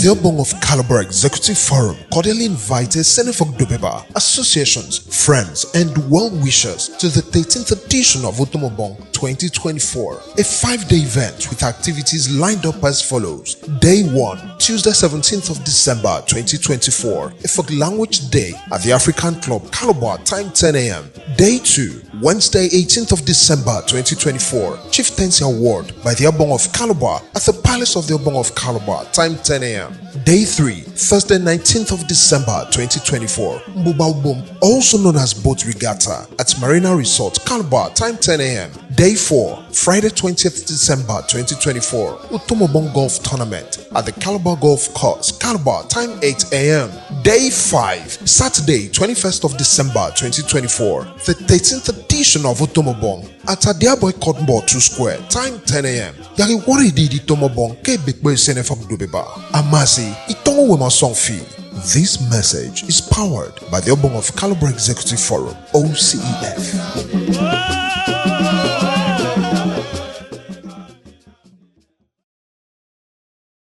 the Obong of Calabar Executive Forum cordially invited Senefok Dobeba, associations, friends, and well-wishers to the 13th edition of Otomobong 2024, a 5-day event with activities lined up as follows. Day 1, Tuesday 17th of December 2024, a folk language day at the African Club, Calabar, time 10 a.m. Day 2, Wednesday 18th of December 2024, Chieftaincy Award by the Obong of Calabar at the Palace of the Obong of Calabar, time 10 a.m. Day 3, Thursday 19th of December 2024, Mbuba, also known as Boat Regatta at Marina Resort, Calabar, time 10 a.m. Day 4, Friday 20th December 2024, Otomobong Golf Tournament at the Calabar Golf Course, Calabar, time 8 a.m. Day 5, Saturday 21st of December 2024, the 13th edition of Otomobong at Adiaboy Cottonball 2 Square, time 10 a.m. Yari wari di Tomobong ke bekwe Senefok Dobeba. Amasi, itongo wema song fee. This message is powered by the Obong of Calabar Executive Forum, OCEF.